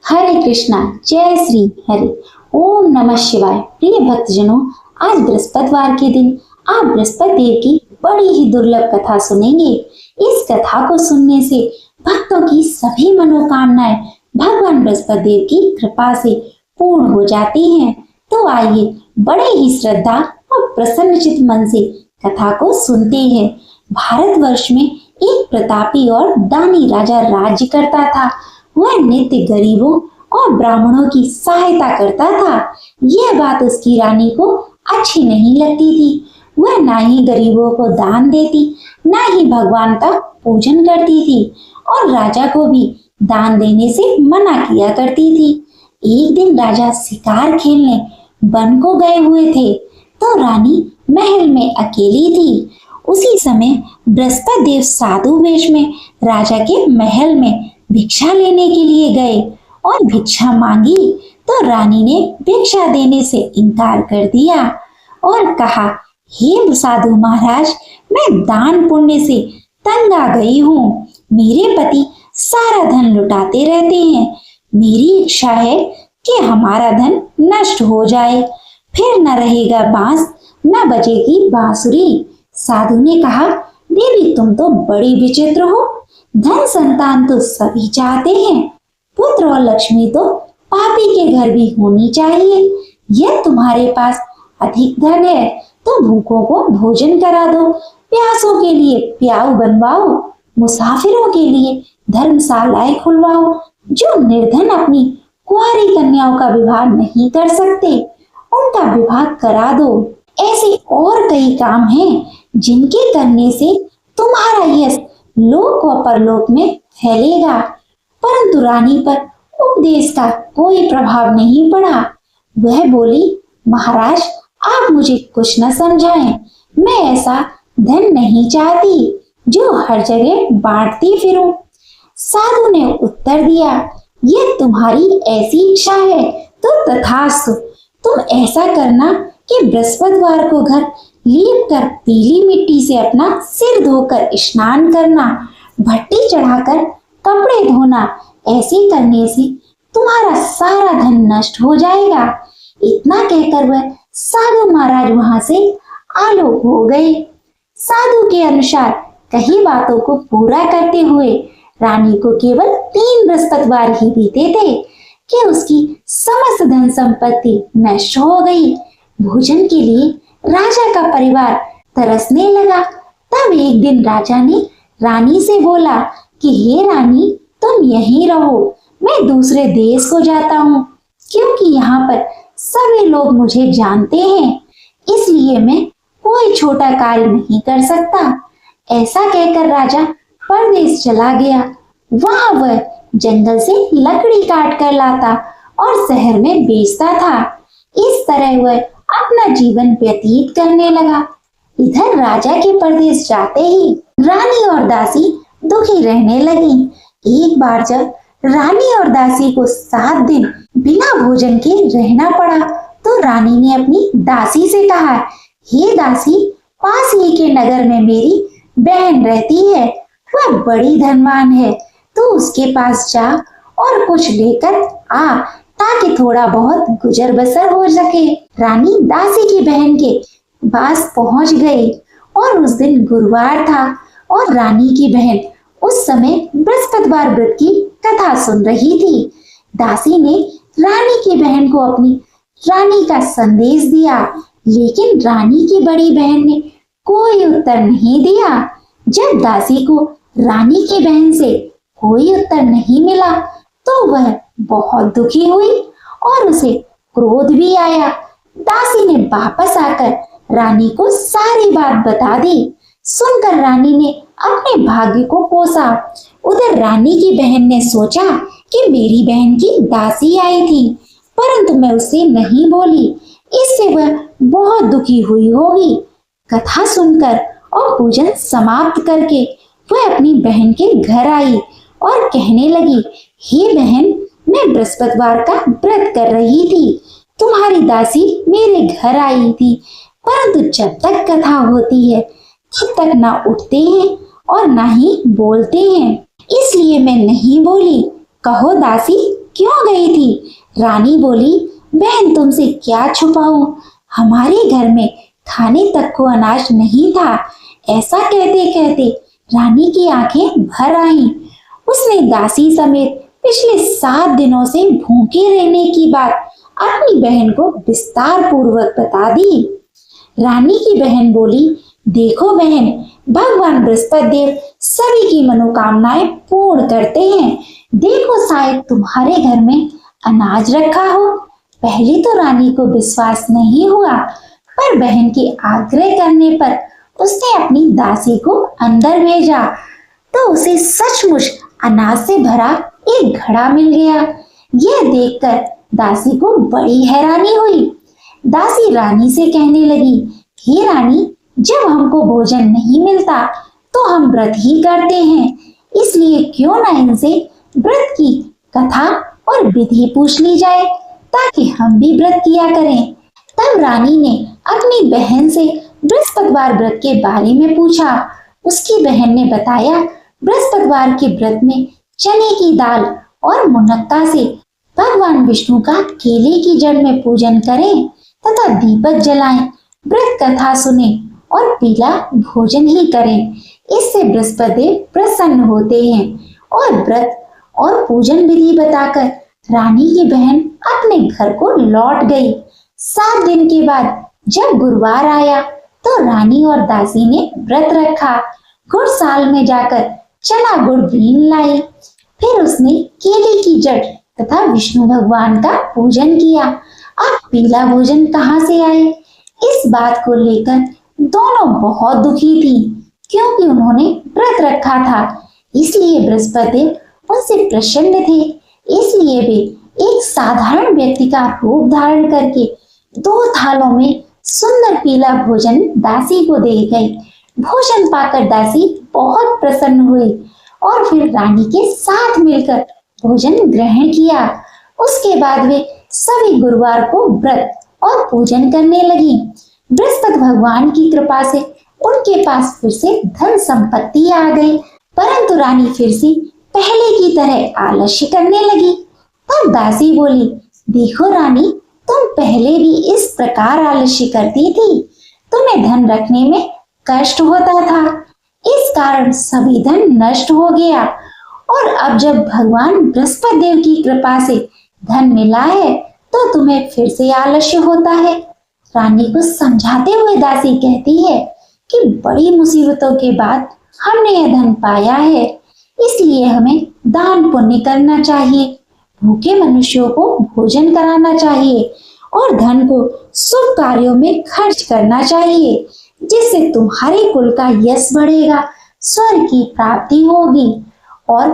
हरे कृष्णा, जय श्री हरे। ओम नमः शिवाय। प्रिय भक्तजनों, आज बृहस्पतिवार के दिन आप बृहस्पति देव की बड़ी ही दुर्लभ कथा सुनेंगे। इस कथा को सुनने से भक्तों की सभी मनोकामनाएं भगवान बृहस्पति देव की कृपा से पूर्ण हो जाती हैं। तो आइए बड़े ही श्रद्धा और प्रसन्नचित मन से कथा को सुनते हैं। भारतवर्ष में एक प्रतापी और दानी राजा राज्य करता था। वह नित्य गरीबों और ब्राह्मणों की सहायता करता था। यह बात उसकी रानी को अच्छी नहीं लगती थी। वह ना ही गरीबों को दान देती, ना ही भगवान का पूजन करती थी और राजा को भी दान देने से मना किया करती थी। एक दिन राजा शिकार खेलने वन को गए हुए थे, तो रानी महल में अकेली थी। उसी समय बृहस्पति देव साधु वेश में राजा के महल में भिक्षा लेने के लिए गए और भिक्षा मांगी, तो रानी ने भिक्षा देने से इनकार कर दिया और कहा, हे साधु महाराज, मैं दान पुण्य से तंग आ गई हूँ। मेरे पति सारा धन लुटाते रहते हैं। मेरी इच्छा है कि हमारा धन नष्ट हो जाए, फिर न रहेगा बांस, न बजेगी बांसुरी। साधु ने कहा, देवी तुम तो बड़ी विचित्र हो। धन संतान तो सभी चाहते हैं, पुत्र और लक्ष्मी तो पापी के घर भी होनी चाहिए। यह तुम्हारे पास अधिक धन है तो भूखों को भोजन करा दो, प्यासों के लिए प्याऊ बनवाओ, मुसाफिरों के लिए धर्मशालाएं खुलवाओ। जो निर्धन अपनी कुंवारी कन्याओं का विवाह नहीं कर सकते, उनका विवाह करा दो। ऐसे और कई काम हैं जिनके करने से तुम्हारा यश लोक व परलोक में फैलेगा। परंतु रानी पर उपदेश का कोई प्रभाव नहीं पड़ा। वह बोली, महाराज आप मुझे कुछ न समझाएं। मैं ऐसा धन नहीं चाहती जो हर जगह बांटती फिरूं। साधु ने उत्तर दिया, यह तुम्हारी ऐसी इच्छा है तो तथास्तु। तुम ऐसा करना कि बृहस्पतिवार को घर लीप कर पीली मिट्टी से अपना सिर धोकर स्नान करना, भट्टी चढ़ाकर कपड़े धोना। ऐसे करने से तुम्हारा सारा धन नष्ट हो जाएगा। इतना कहकर वह साधु महाराज वहां से आलोक हो गए। साधु के अनुसार कई बातों को पूरा करते हुए रानी को केवल 3 बृहस्पतिवार ही बीते थे कि उसकी समस्त धन संपत्ति नष्ट हो गई। भोजन के लिए राजा का परिवार तरसने लगा। तब एक दिन राजा ने रानी से बोला कि हे रानी, तुम यहीं रहो, मैं दूसरे देश को जाता हूँ, क्योंकि यहाँ पर सभी लोग मुझे जानते हैं, इसलिए मैं कोई छोटा कार्य नहीं कर सकता। ऐसा कहकर राजा परदेश चला गया। वहां वह जंगल से लकड़ी काट कर लाता और शहर में बेचता था। इस तरह वह अपना जीवन व्यतीत करने लगा। इधर राजा के परदेश जाते ही रानी और दासी दुखी रहने लगी। एक बार जब रानी और दासी को 7 दिन बिना भोजन के रहना पड़ा, तो रानी ने अपनी दासी से कहा, हे दासी, पास ही के नगर में मेरी बहन रहती है, वह बड़ी धनवान है, तो उसके पास जा और कुछ लेकर आ, ताकि थोड़ा बहुत गुजर बसर हो सके। रानी दासी की बहन के पास पहुंच गई और उस दिन गुरुवार था और रानी की बहन उस समय बृहस्पतिवार व्रत की कथा सुन रही थी। दासी ने रानी की बहन को अपनी रानी का संदेश दिया, लेकिन रानी की बड़ी बहन ने कोई उत्तर नहीं दिया। जब दासी को रानी की बहन से कोई उत्तर नहीं मिला, तो वह बहुत दुखी हुई और उसे क्रोध भी आया। दासी ने वापस आकर रानी को सारी बात बता दी। सुनकर रानी ने अपने भाग्य को कोसा। उधर रानी की बहन ने सोचा कि मेरी बहन की दासी आई थी, परंतु मैं उससे नहीं बोली, इससे वह बहुत दुखी हुई होगी। कथा सुनकर और पूजन समाप्त करके वह अपनी बहन के घर आई और कहने लगी, हे बहन, मैं बृहस्पतिवार का व्रत कर रही थी। तुम्हारी दासी मेरे घर आई थी, परंतु जब तक कथा होती है तब तक ना उठते हैं और ना ही बोलते हैं, इसलिए मैं नहीं बोली। कहो दासी, क्यों गई थी? रानी बोली, बहन तुमसे क्या छुपाऊं, हमारे घर में खाने तक को अनाज नहीं था। ऐसा कहते कहते रानी की आंखें भर आईं। उसने दासी समेत पिछले 7 दिनों से भूखे रहने की बात अपनी बहन को विस्तार पूर्वक बता दी। रानी की बहन बोली, देखो बहन, भगवान बृहस्पति देव सभी की मनोकामनाएं पूर्ण करते हैं। देखो शायद तुम्हारे घर में अनाज रखा हो। पहले तो रानी को विश्वास नहीं हुआ, पर बहन के आग्रह करने पर उसने अपनी दासी को अंदर भेजा तो उसे सचमुच अनाज से भरा एक घड़ा मिल गया। यह देखकर दासी को बड़ी हैरानी हुई। दासी रानी से कहने लगी, हे रानी, जब हमको भोजन नहीं मिलता तो हम व्रत ही करते हैं, इसलिए क्यों ना इनसे व्रत की कथा और विधि पूछ ली जाए ताकि हम भी व्रत किया करें। तब रानी ने अपनी बहन से बृहस्पतिवार व्रत के बारे में पूछा। उसकी बहन ने बताया, बृहस्पतिवार के व्रत में चने की दाल और मुनक्का से भगवान विष्णु का केले की जड़ में पूजन करें तथा दीपक जलाएं, व्रत कथा सुने और पीला भोजन ही करें। इससे बृहस्पति देव प्रसन्न होते हैं। और व्रत और पूजन विधि बताकर रानी की बहन अपने घर को लौट गई। 7 दिन के बाद जब गुरुवार आया तो रानी और दासी ने व्रत रखा। गुड़साल में जाकर चना गुड़ बीन लाई। फिर उसने केले की जड़ तथा विष्णु भगवान का पूजन किया। अब पीला भोजन कहाँ से आए? इस बात को लेकर दोनों बहुत दुखी थी, क्योंकि उन्होंने व्रत रखा था, इसलिए बृहस्पति उनसे प्रसन्न थे। इसलिए वे एक साधारण व्यक्ति का रूप धारण करके 2 थालों में सुंदर पीला भोजन दासी को दे गई। भोजन पाकर दासी बहुत प्रसन्न हुई और फिर रानी के साथ मिलकर भोजन ग्रहण किया। उसके बाद वे सभी गुरुवार को व्रत और पूजन करने लगी। बृहस्पति भगवान की कृपा से उनके पास फिर से धन संपत्ति आ गई, परंतु रानी फिर से पहले की तरह आलस्य करने लगी। तब दासी बोली, देखो रानी, तुम पहले भी इस प्रकार आलस्य करती थी। तुम्हें धन रखने में कष्ट होता था, इस कारण सभी धन नष्ट हो गया, और अब जब भगवान बृहस्पति देव की कृपा से धन मिला है तो तुम्हें फिर से आलस्य होता है। रानी को समझाते हुए दासी कहती है कि बड़ी मुसीबतों के बाद हमने यह धन पाया है, इसलिए हमें दान पुण्य करना चाहिए, भूखे मनुष्यों को भोजन कराना चाहिए और धन को शुभ कार्यों में खर्च करना चाहिए, जिससे तुम्हारे कुल का यश बढ़ेगा, स्वर्ग की प्राप्ति होगी और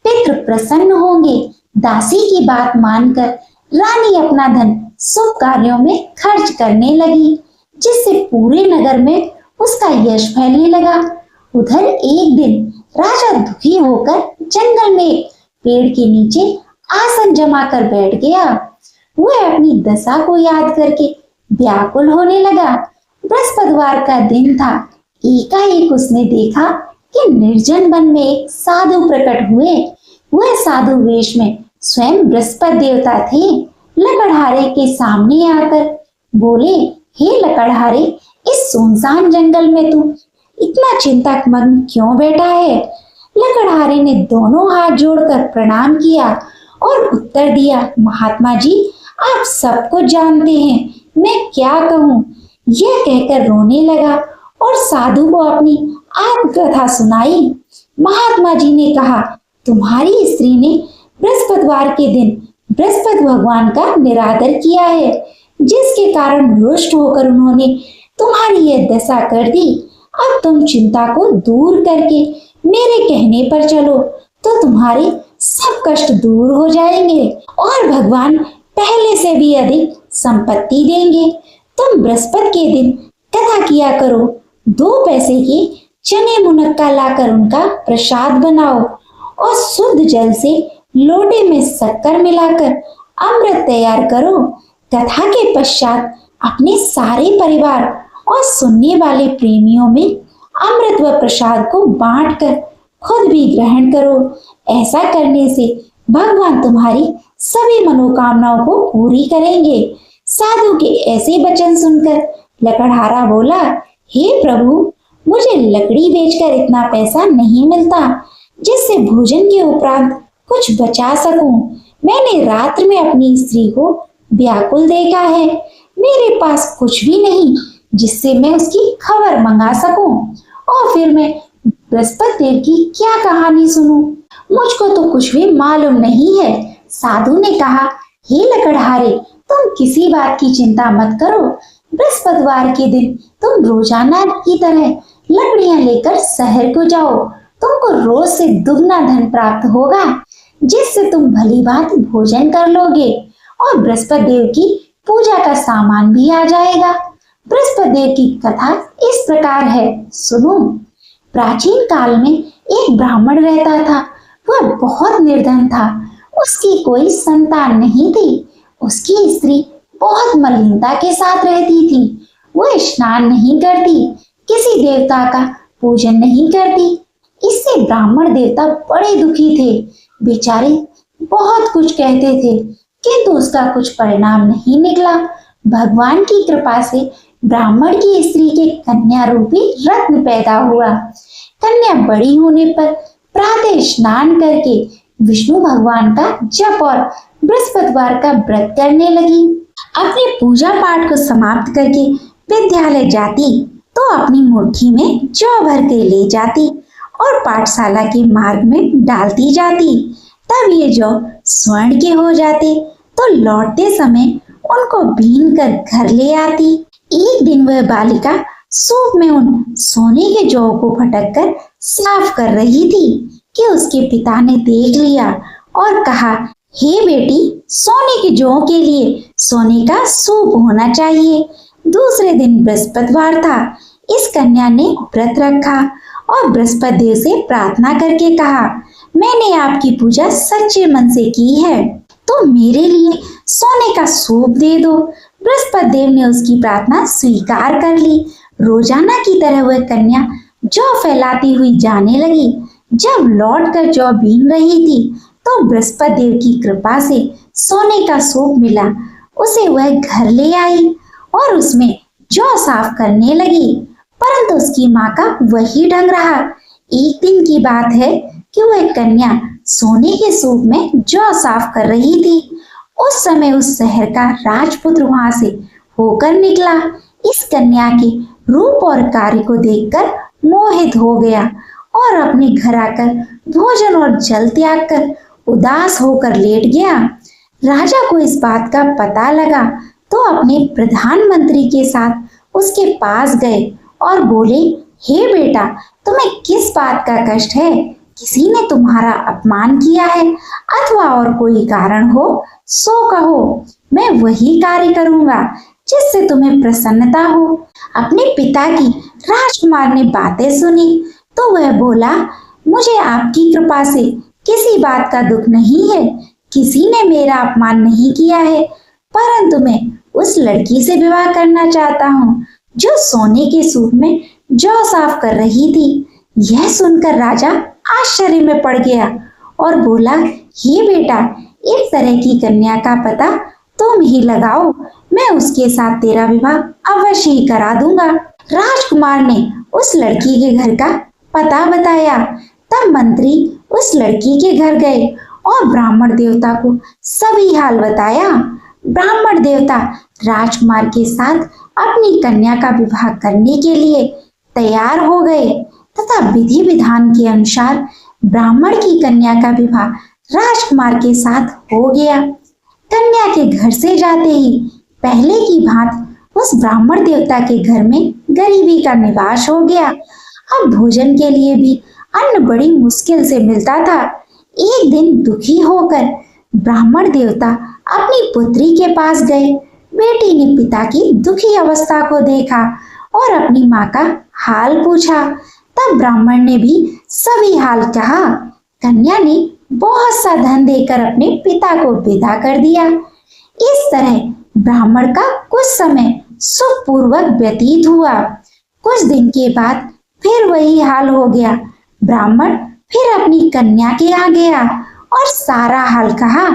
पितृ प्रसन्न होंगे। दासी की बात मानकर रानी अपना धन शुभ कार्यों में खर्च करने लगी, जिससे पूरे नगर में उसका यश फैलने लगा। उधर एक दिन राजा दुखी होकर जंगल में एक पेड़ के नीचे आसन जमा कर बैठ गया। वह अपनी दशा को याद करके व्याकुल होने लगा। बृहस्पतिवार का दिन था। एकाएक उसने देखा कि निर्जन वन में एक साधु प्रकट हुए। वह साधु वेश में स्वयं बृहस्पति देवता थे। लकड़हारे के सामने आकर बोले, हे लकड़हारे, इस सुनसान जंगल में तू इतना चिंतक मग्न क्यों बैठा है? लकड़हारे ने दोनों हाथ जोड़कर प्रणाम किया और उत्तर दिया, महात्मा जी, आप सब कुछ जानते हैं, मैं क्या कहूँ? यह कहकर रोने लगा और साधु को अपनी आत्मकथा सुनाई। महात्मा जी ने कहा, तुम्हारी स्त्री ने बृहस्पतिवार के दिन बृहस्पति भगवान का निरादर किया है, जिसके कारण रुष्ट होकर उन्होंने तुम्हारी यह दशा कर दी। अब तुम चिंता को दूर करके मेरे कहने पर चलो तो तुम्हारे सब कष्ट दूर हो जाएंगे और भगवान पहले से भी अधिक संपत्ति देंगे। तुम बृहस्पति के दिन कथा किया करो, 2 पैसे के चने मुनक्का लाकर उनका प्रसाद बनाओ और शुद्ध जल से लोटे में शक्कर मिलाकर अमृत तैयार करो। कथा के पश्चात अपने सारे परिवार और सुनने वाले प्रेमियों में अमृत व प्रसाद को बांटकर खुद भी ग्रहण करो। ऐसा करने से भगवान तुम्हारी सभी मनोकामनाओं को पूरी करेंगे। साधु के ऐसे वचन सुनकर लकड़हारा बोला, हे प्रभु, मुझे लकड़ी बेचकर इतना पैसा नहीं मिलता जिससे भोजन के उपरांत कुछ बचा सकूं। मैंने रात्र में अपनी स्त्री को व्याकुल देखा है। मेरे पास कुछ भी नहीं जिससे मैं उसकी खबर मंगा सकूं, और फिर मैं बृहस्पति देव की क्या कहानी सुनूं? मुझको तो कुछ भी मालूम नहीं है। साधु ने कहा, हे लकड़हारे, तुम किसी बात की चिंता मत करो। बृहस्पतिवार के दिन तुम रोजाना की तरह लकड़ियां लेकर शहर को जाओ। तुमको रोज से दुगना धन प्राप्त होगा, जिससे तुम भली भांति भोजन कर लोगे और बृहस्पति देव की पूजा का सामान भी आ जाएगा। बृहस्पति देव की कथा इस प्रकार है, सुनो। प्राचीन काल में एक ब्राह्मण रहता था। वह बहुत निर्धन था। उसकी कोई संतान नहीं थी। उसकी स्त्री बहुत मलिनता के साथ रहती थी। वह स्नान नहीं करती, किसी देवता का पूजन नहीं करती। इससे ब्राह्मण देवता बड़े दुखी थे। बेचारे बहुत कुछ कहते थे, किंतु उसका कुछ परिणाम नहीं निकला। भगवान की कृपा से ब्राह्मण की स्त्री के कन्या रूपी रत्न पैदा हुआ। कन्या बड़ी होने पर प्रातः स्नान करके विष्णु भगवान का जप और बृहस्पतिवार का व्रत करने लगी। अपने पूजा पाठ को समाप्त करके विद्यालय जाती तो अपनी मुट्ठी में जौ भर के ले जाती और पाठशाला के मार्ग में डालती जाती। तब ये जौ स्वर्ण के हो जाते तो लौटते समय उनको बीन कर घर ले आती। एक दिन वह बालिका सूप में उन सोने के जौ को फटक कर साफ कर रही थी कि उसके पिता ने देख लिया और कहा, हे बेटी, सोने के जौ के लिए सोने का सूप होना चाहिए। दूसरे दिन बृहस्पतिवार था। इस कन्या ने व्रत रखा और बृहस्पति देव से प्रार्थना करके कहा, मैंने आपकी पूजा सच्चे मन से की है, तो मेरे लिए सोने का सूप दे दो। बृहस्पति देव ने उसकी प्रार्थना स्वीकार कर ली। रोजाना की तरह वह कन्या जौ फैलाती हुई जाने लगी। जब लौटकर जौ बीन रही थी तो बृहस्पति देव की कृपा से सोने का सूप मिला। उसे वह घर ले आई और उसमें जौ साफ करने लगी, परंतु उसकी माँ का वही ढंग रहा। एक दिन की बात है कि वह कन्या सोने के सूप में जौ साफ कर रही थी। उस समय उस शहर का राजपुत्र वहां से होकर निकला। इस कन्या के रूप और कार्य को देखकर मोहित हो गया और अपने घर आकर भोजन और जल त्याग कर उदास होकर लेट गया। राजा को इस बात का पता लगा तो अपने प्रधानमंत्री के साथ उसके पास गए और बोले, हे बेटा, तुम्हें किस बात का कष्ट है? किसी ने तुम्हारा अपमान किया है अथवा और कोई कारण हो सो कहो, मैं वही कार्य करूंगा जिससे तुम्हें प्रसन्नता हो। अपने पिता की राजकुमार ने बातें सुनी तो वह बोला, मुझे आपकी कृपा से किसी बात का दुख नहीं है। किसी ने मेरा अपमान नहीं किया है, परंतु मैं उस लड़की से विवाह करना चाहता हूँ जो सोने के सूप में जौ साफ कर रही थी। यह सुनकर राजा आश्चर्य में पड़ गया और बोला, हे बेटा, इस तरह की कन्या का पता तुम ही लगाओ, मैं उसके साथ तेरा विवाह अवश्य ही करा दूंगा। राजकुमार ने उस लड़की के घर का पता बताया। तब मंत्री उस लड़की के घर गए और ब्राह्मण देवता को सभी हाल बताया। ब्राह्मण देवता राजकुमार के साथ अपनी कन्या का विवाह करने के लिए तैयार हो गए तथा विधि विधान के अनुसार ब्राह्मण की कन्या का विवाह राजकुमार के साथ हो गया। कन्या के घर से जाते ही पहले की भांति उस ब्राह्मण देवता के घर में गरीबी का निवास हो गया। अब भोजन के लिए भी अन्न बड़ी मुश्किल से मिलता था। एक दिन दुखी होकर ब्राह्मण देवता अपनी पुत्री के पास गए। बेटी ने पिता की दुखी अवस्था को देखा और अपनी माँ का हाल पूछा। तब ब्राह्मण ने भी सभी हाल कहा। कन्या ने बहुत सा धन देकर अपने पिता को विदा कर दिया। इस तरह ब्राह्मण का कुछ समय सुखपूर्वक व्यतीत हुआ। कुछ दिन के बाद फिर वही हाल हो गया। ब्राह्मण फिर अपनी कन्या के यहाँ गया और सारा हाल कहा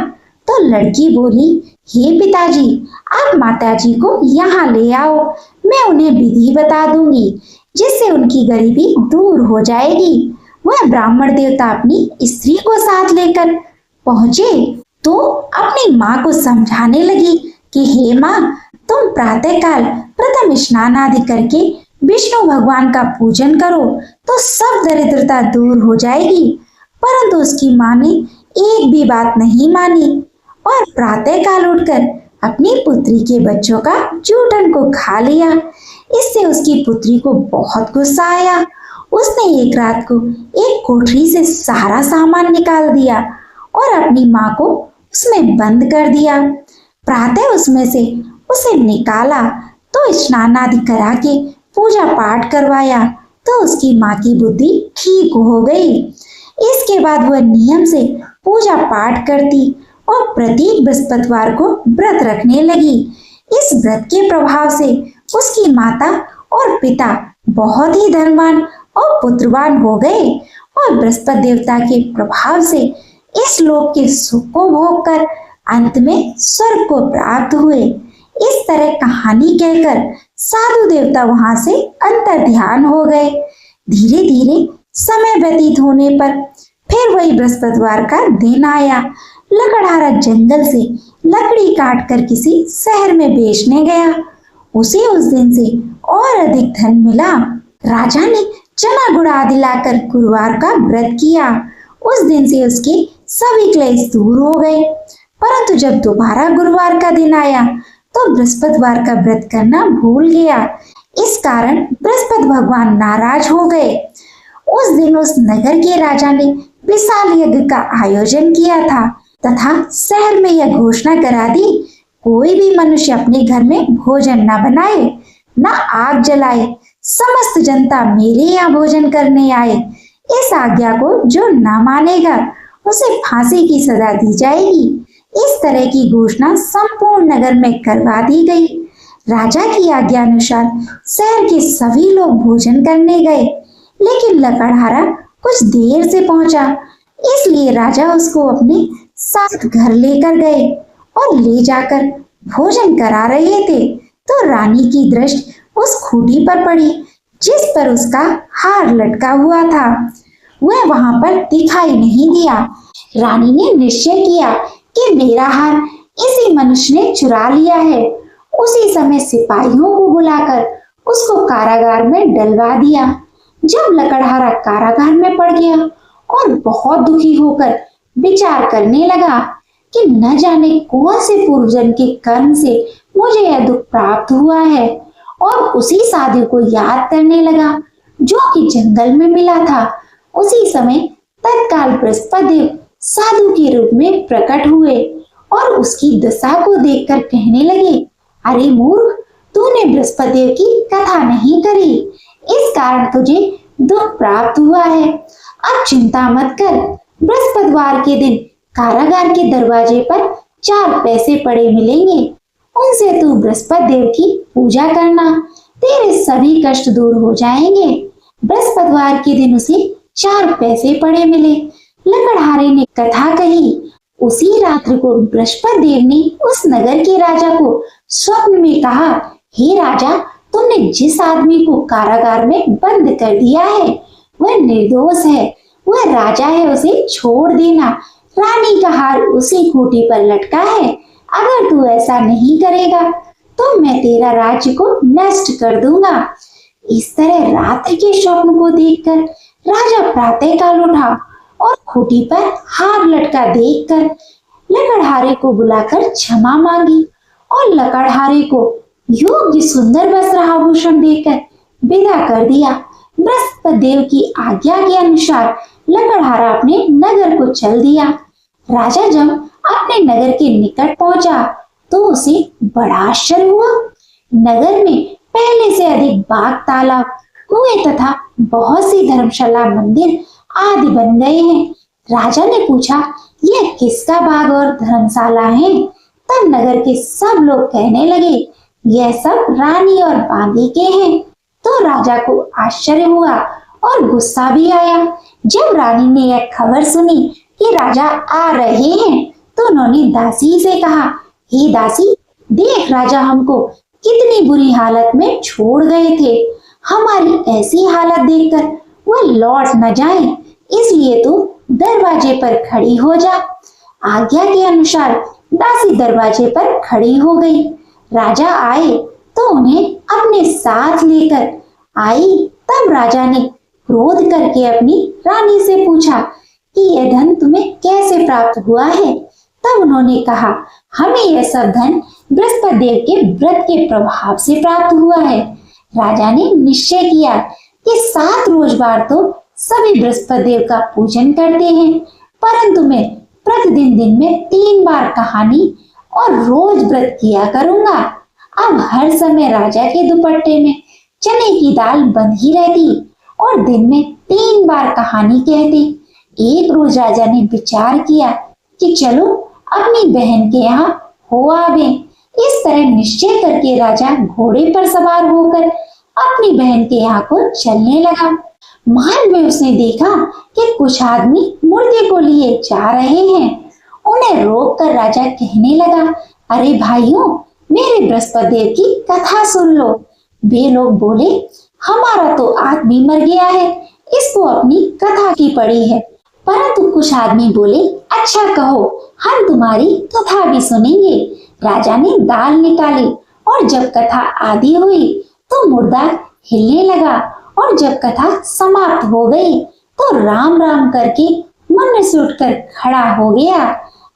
तो लड़की बोली, हे पिताजी, आप माताजी को यहाँ ले आओ, मैं उन्हें विधि बता दूंगी जिससे उनकी गरीबी दूर हो जाएगी। वह ब्राह्मण देवता अपनी स्त्री को साथ लेकर पहुंचे तो अपनी माँ को समझाने लगी कि हे माँ, तुम प्रातःकाल प्रथम स्नान आदि करके विष्णु भगवान का पूजन करो तो सब दरिद्रता दूर हो जाएगी। परंतु उसकी माँ ने एक भी बात नहीं मानी और प्रातःकाल उठकर अपनी पुत्री के बच्चों का जूठन को खा लिया। इससे उसकी पुत्री को बहुत गुस्सा आया। उसने एक रात को एक कोठरी से सारा सामान निकाल दिया और अपनी माँ को उसमें बंद कर दिया। प्रातः उसमें से उसे निकाला तो स्नान आदि करा के पूजा पाठ करवाया तो उसकी माँ की बुद्धि ठीक हो गई। इसके बाद वह नियम से पूजा पाठ करती और प्रत्येक बृहस्पतिवार को व्रत रखने लगी। इस व्रत के प्रभाव से उसकी माता और पिता बहुत ही धनवान और पुत्रवान हो गए और बृहस्पति देवता के प्रभाव से इस लोक के सुख को भोग कर अंत में स्वर्ग को प्राप्त हुए। इस तरह कहानी कहकर साधु देवता वहां से अंतर ध्यान हो गए। धीरे धीरे समय व्यतीत होने पर फिर वही बृहस्पतिवार का दिन आया। लकड़हारा जंगल से लकड़ी काट कर किसी शहर में बेचने गया। उसे उस दिन से और अधिक धन मिला। राजा ने चना गुड़ आदि लाकर गुरुवार का व्रत किया। उस दिन से उसके सभी क्लेश दूर हो गए। परंतु जब दोबारा गुरुवार का दिन आया तो बृहस्पतिवार का व्रत करना भूल गया। इस कारण बृहस्पति भगवान नाराज हो गए। उस दिन उस नगर के राजा ने विशाल यज्ञ का आयोजन किया था तथा शहर में यह घोषणा करा दी, कोई भी मनुष्य अपने घर में भोजन न बनाए, न आग जलाए, समस्त जनता मेरे यहाँ भोजन करने आए। इस आज्ञा को जो न मानेगा उसे फांसी की सजा दी जाएगी। इस तरह की घोषणा संपूर्ण नगर में करवा दी गई। राजा की आज्ञा अनुसार शहर के सभी लोग भोजन करने गए, लेकिन लकड़हारा कुछ देर से पहुंचा, इसलिए राजा उसको अपने साथ घर लेकर गए और ले जाकर भोजन करा रहे थे तो रानी की दृष्टि उस खूंटी पर पड़ी जिस पर उसका हार लटका हुआ था। वह वहां पर दिखाई नहीं दिया। रानी ने निश्चय किया कि मेरा हार इसी मनुष्य ने चुरा लिया है। उसी समय सिपाहियों को बुलाकर उसको कारागार में डलवा दिया। जब लकड़हारा कारागार में पड़ गया और बहुत दुखी होकर विचार करने लगा कि न जाने कौन से पूर्वजन्म के कर्म से मुझे यह दुख प्राप्त हुआ है, और उसी साधु को याद करने लगा जो कि जंगल में मिला था। उसी समय तत्काल बृहस्पति देव साधु के रूप में प्रकट हुए और उसकी दशा को देखकर कहने लगे, अरे मूर्ख, तूने बृहस्पति देव की कथा नहीं करी, इस कारण तुझे दुख प्राप्त हुआ है। अब चिंता मत कर, बृहस्पतिवार के दिन कारागार के दरवाजे पर 4 पैसे पड़े मिलेंगे, उनसे तू बृहस्पति देव की पूजा करना, तेरे सभी कष्ट दूर हो जाएंगे। बृहस्पतिवार के दिन उसे 4 पैसे पड़े मिले। लकड़हारे ने कथा कही। उसी रात्रि को बृहस्पति देव ने उस नगर के राजा को स्वप्न में कहा, हे राजा, तुमने जिस आदमी को कारागार में बंद कर दिया है वह निर्दोष है, वह राजा है, उसे छोड़ देना। रानी का हार उसी खूंटी पर लटका है। अगर तू ऐसा नहीं करेगा तो मैं तेरा राज्य को नष्ट कर दूंगा। इस तरह रात्रि के स्वप्न को देखकर राजा प्रातःकाल उठा और खूंटी पर हार लटका देखकर लकड़हारे को बुलाकर क्षमा मांगी और लकड़हारे को योग्य सुंदर वस्त्र आभूषण देकर विदा कर दिया। बृहस्पति देव की आज्ञा के अनुसार लकड़हारा अपने नगर को चल दिया। राजा जब अपने नगर के निकट पहुंचा तो उसे बड़ा आश्चर्य हुआ। नगर में पहले से अधिक बाग, तालाब, कुएं तथा बहुत सी धर्मशाला, मंदिर आदि बन गए हैं। राजा ने पूछा, यह किसका बाग और धर्मशाला है? तब नगर के सब लोग कहने लगे, यह सब रानी और बांदी के हैं। तो राजा को आश्चर्य हुआ और गुस्सा भी आया। जब रानी ने यह खबर सुनी कि राजा आ रहे हैं तो उन्होंने दासी से कहा, हे दासी, देख राजा हमको कितनी बुरी हालत में छोड़ गए थे। हमारी ऐसी हालत देखकर वह लौट न जाए, इसलिए तू दरवाजे पर खड़ी हो जा। आज्ञा के अनुसार दासी दरवाजे पर खड़ी हो गई। राजा आए तो उन्हें अपने साथ लेकर आई। तब राजा ने क्रोध करके अपनी रानी से पूछा कि यह धन तुम्हें कैसे प्राप्त हुआ है। तब उन्होंने कहा, हमें यह सब धन बृहस्पति देव के व्रत के प्रभाव से प्राप्त हुआ है। राजा ने निश्चय किया कि 7 रोजगार तो सभी बृहस्पति देव का पूजन करते हैं, परंतु मैं प्रतिदिन दिन में 3 बार कहानी और रोज व्रत किया करूंगा। अब हर समय राजा के दुपट्टे में चने की दाल बंधी रहती और दिन में 3 बार कहानी कहती। एक रोज राजा ने विचार किया कि चलो अपनी बहन के यहाँ हो आवे। इस तरह निश्चय करके राजा घोड़े पर सवार होकर अपनी बहन के यहाँ को चलने लगा। मार्ग में उसने देखा कि कुछ आदमी मुर्दे को लिए जा रहे हैं। उन्हें रोककर राजा कहने लगा, अरे भाइयों, मेरे बृहस्पति देव की कथा सुन लो। वे लोग बोले, हमारा तो आदमी मर गया है, इसको अपनी कथा की पड़ी है। परंतु कुछ आदमी बोले, अच्छा कहो, हम तुम्हारी कथा भी सुनेंगे। राजा ने दाल निकाली और जब कथा आदि हुई तो मुर्दा हिलने लगा और जब कथा समाप्त हो गई तो राम राम करके मन से उठकर खड़ा हो गया।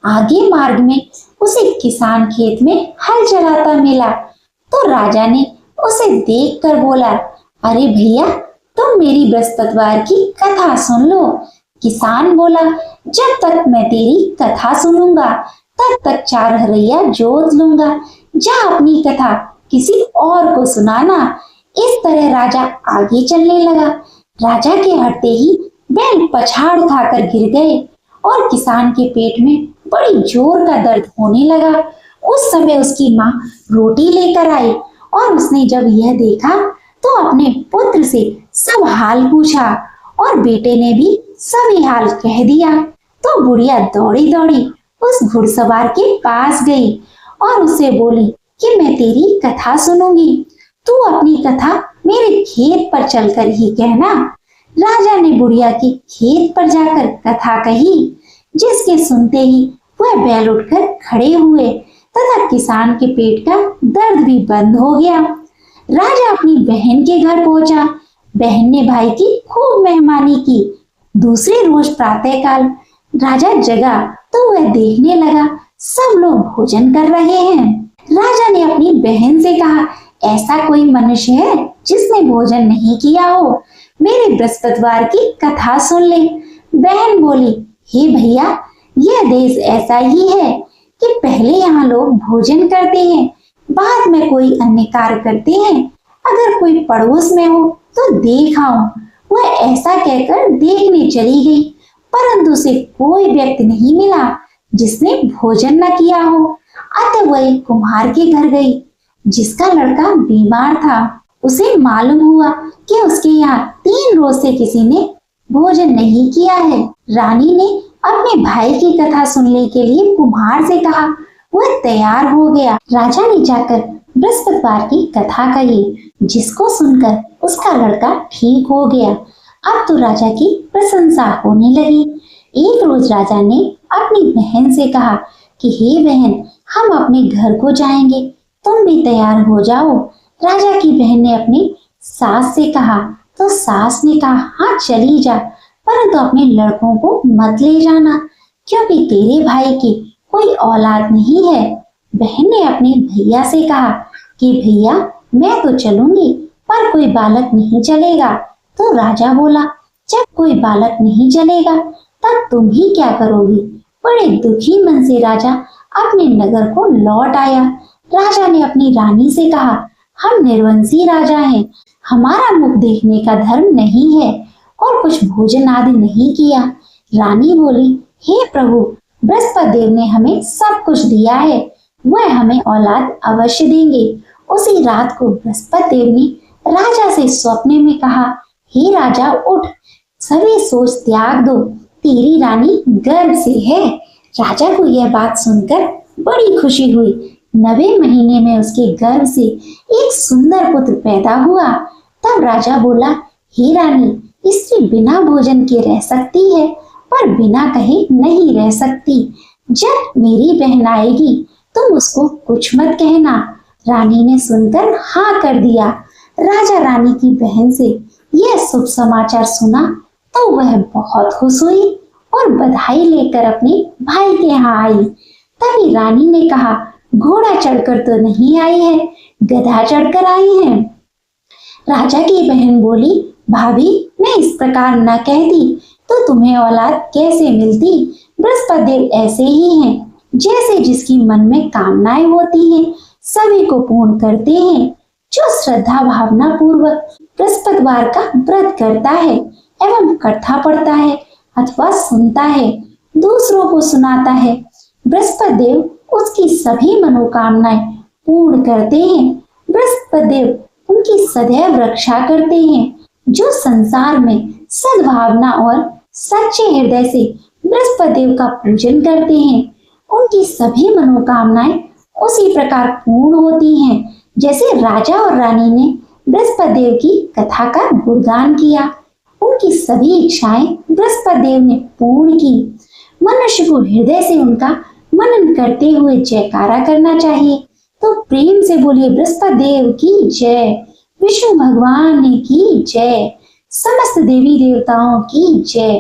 आगे मार्ग में उसे किसान खेत में हल चलाता मिला तो राजा ने उसे देखकर बोला, अरे भैया, तुम मेरी बृहस्पतिवार की कथा सुन लो। किसान बोला, जब तक मैं तेरी कथा सुनूंगा तब तक 4 हरैया जोत लूंगा। जा अपनी कथा किसी और को सुनाना। इस तरह राजा आगे चलने लगा। राजा के हटते ही बैल पछाड़ खाकर गिर गए और किसान के पेट में बड़ी जोर का दर्द होने लगा। उस समय उसकी माँ रोटी लेकर आई और उसने जब यह देखा तो अपने पुत्र से सब हाल पूछा और बेटे ने भी सभी हाल कह दिया। तो बुढ़िया दौड़ी दौड़ी उस घुड़सवार के पास गई और उससे बोली कि मैं तेरी कथा सुनूंगी, तू अपनी कथा मेरे खेत पर चलकर ही कहना। राजा ने बुढ़िया के खेत पर जाकर कथा कही, जिसके सुनते ही वह बैल उठकर खड़े हुए तथा किसान के पेट का दर्द भी बंद हो गया। राजा अपनी बहन के घर पहुंचा। बहन ने भाई की खूब मेहमानी की। दूसरे रोज प्रातःकाल राजा जगा तो वह देखने लगा सब लोग भोजन कर रहे हैं। राजा ने अपनी बहन से कहा, ऐसा कोई मनुष्य है जिसने भोजन नहीं किया हो? मेरे बृहस्पतिवार की कथा सुन ले। बहन बोली, हे भैया, यह देश ऐसा ही है कि पहले यहाँ लोग भोजन करते हैं, बाद में कोई अन्य कार्य करते हैं। अगर कोई पड़ोस में हो तो देख आओ। वह ऐसा कहकर देखने चली गई, परंतु उसे कोई व्यक्ति नहीं मिला जिसने भोजन न किया हो। अतः वह एक कुम्हार के घर गई जिसका लड़का बीमार था। उसे मालूम हुआ कि उसके यहाँ 3 रोज से किसी ने भोजन नहीं किया है। रानी ने अपने भाई की कथा सुनने के लिए कुम्हार से कहा। वह तैयार हो गया। राजा ने जाकर बृहस्पतिवार की कथा कही, जिसको सुनकर उसका लड़का ठीक हो गया। अब तो राजा की प्रशंसा होने लगी। एक रोज राजा ने अपनी बहन से कहा कि हे बहन, हम अपने घर को जाएंगे, तुम भी तैयार हो जाओ। राजा की बहन ने अपनी सास से कहा तो सास ने कहा, हाँ चली जा, परंतु अपने लड़कों को मत ले जाना, क्योंकि तेरे भाई की कोई औलाद नहीं है। बहन ने अपने भैया से कहा कि भैया, मैं तो चलूंगी पर कोई बालक नहीं चलेगा। तो राजा बोला, जब कोई बालक नहीं चलेगा तब तुम ही क्या करोगी? बड़े दुखी मन से राजा अपने नगर को लौट आया। राजा ने अपनी रानी से कहा, हम निर्वंशी राजा हैं, हमारा मुख देखने का धर्म नहीं है और कुछ भोजन आदि नहीं किया। रानी बोली, हे प्रभु, बृहस्पति देव ने हमें सब कुछ दिया है, वह हमें औलाद अवश्य देंगे। उसी रात को बृहस्पति देव ने राजा से स्वप्न में कहा, हे राजा, उठ, सभी सोच त्याग दो, तेरी रानी गर्भ से है। राजा को यह बात सुनकर बड़ी खुशी हुई। 9वें महीने में उसके गर्भ से एक सुंदर पुत्र पैदा हुआ। तब राजा बोला, हे रानी, स्त्री बिना भोजन के रह सकती है पर बिना कहे नहीं रह सकती। जब मेरी बहन आएगी तुम उसको कुछ मत कहना। रानी ने सुनकर हाँ कर दिया। राजा रानी की बहन से यह शुभ समाचार सुना तो वह बहुत खुश हुई और बधाई लेकर अपने भाई के यहाँ आई। तभी रानी ने कहा, घोड़ा चढ़कर तो नहीं आई है, गधा चढ़कर आई है। राजा की बहन बोली, भाभी, मैं इस प्रकार न कहती तो तुम्हें औलाद कैसे मिलती। बृहस्पति देव ऐसे ही हैं, जैसे जिसकी मन में कामनाएं होती हैं सभी को पूर्ण करते हैं। जो श्रद्धा भावना पूर्वक बृहस्पतिवार का व्रत करता है एवं कथा पढ़ता है अथवा सुनता है, दूसरों को सुनाता है, बृहस्पति देव उसकी सभी मनोकामनाएं पूर्ण करते हैं। बृहस्पति देव उनकी सदैव रक्षा करते हैं। जो संसार में सद्भावना और सच्चे हृदय से बृहस्पति देव का पूजन करते हैं, उनकी सभी मनोकामनाएं उसी प्रकार पूर्ण होती हैं जैसे राजा और रानी ने बृहस्पति देव की कथा का गुणगान किया। उनकी सभी इच्छाएं बृहस्पति देव ने पूर्ण की। मनुष्य को हृदय से उनका मनन करते हुए जयकारा करना चाहिए। तो प्रेम से बोलिए, बृहस्पति देव की जय, विष्णु भगवान की जय, समस्त देवी देवताओं की जय।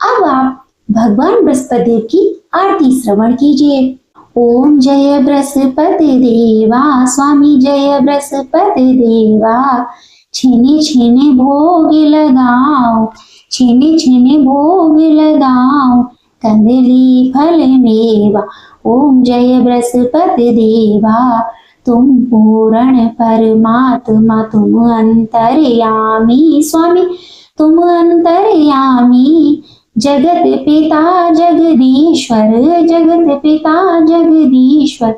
अब आप भगवान बृहस्पति देव की आरती श्रवण कीजिए। ओम जय बृहस्पति देवा, स्वामी जय बृहस्पति देवा। छेने छेने भोग लगाओ, छेने छेने भोग लगाओ, कंदली फल मेवा। ओम जय बृहस्पति देवा, तुम पूर्ण परमात्मा, तुम अंतर्यामी स्वामी, तुम अंतर्यामी। जगत पिता जगदीश्वर, जगत पिता जगदीश्वर,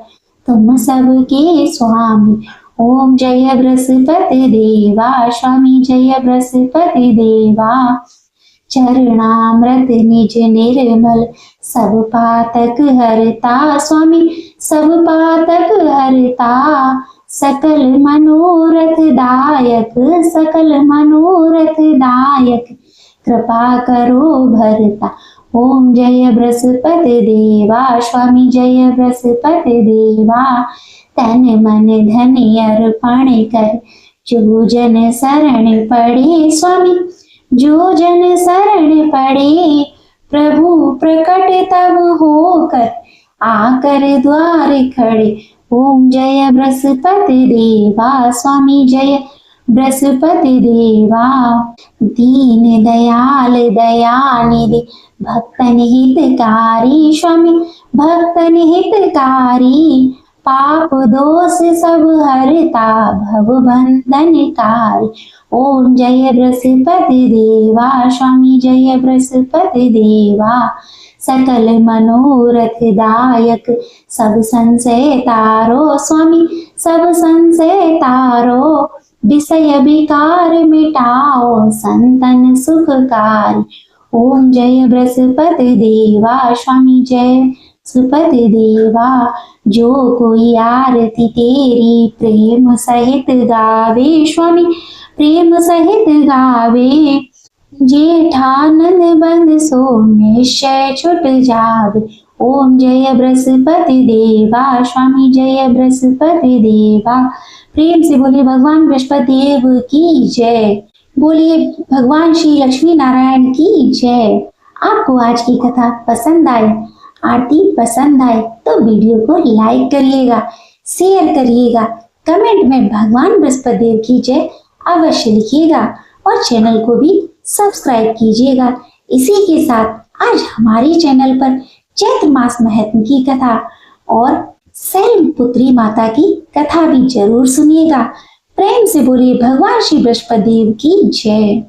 तुम सबके स्वामी। ओम जय बृहस्पति देवा, स्वामी जय बृहस्पति देवा। चरणामृत निज निर्मल, सब पातक हरता स्वामी, सब पातक हरता। सकल मनोरथ दायक, सकल मनोरथ दायक, कृपा करो भरता। ओम जय बृहस्पति देवा, स्वामी जय बृहस्पति देवा। तन मन धन अर्पण कर, जो जन शरण पड़े स्वामी, जो जन शरण पड़े। प्रभु प्रकट तब होकर, आकर द्वार खड़े। ओम जय बृहस्पति देवा, स्वामी जय बृहस्पति देवा। दीन दयाल दयानिधि, भक्तन हितकारी स्वामी, भक्तन हितकारी। पाप दोष सब हरता, भव बंधनकारी। ओम जय बृहस्पति देवा, स्वामी जय बृहस्पति देवा। सकल मनोरथ दायक, सब संशय तारो स्वामी, सब संशय तारो। विषय विकार मिटाओ, संतन सुखकारी। ओम जय बृहस्पति देवा, स्वामी जय बृहस्पति देवा। जो कोई आरती तेरी प्रेम सहित गावे स्वामी, प्रेम सहित गावे। जेठानंद बंद सो निश्चय छुट जावे। ओम जय बृहस्पति देवा, स्वामी जय बृहस्पति देवा। प्रेम से बोलिए भगवान बृहस्पति देव की जय, बोलिए भगवान श्री लक्ष्मी नारायण की जय। आपको आज की कथा पसंद आई, आरती पसंद आए तो वीडियो को लाइक करिएगा, शेयर करिएगा, कमेंट में भगवान बृहस्पति देव की जय अवश्य लिखिएगा और चैनल को भी सब्सक्राइब कीजिएगा। इसी के साथ आज हमारे चैनल पर चैत्र मास महत्म की कथा और शैलपुत्री माता की कथा भी जरूर सुनिएगा। प्रेम से बोलिए भगवान श्री बृहस्पति देव की जय।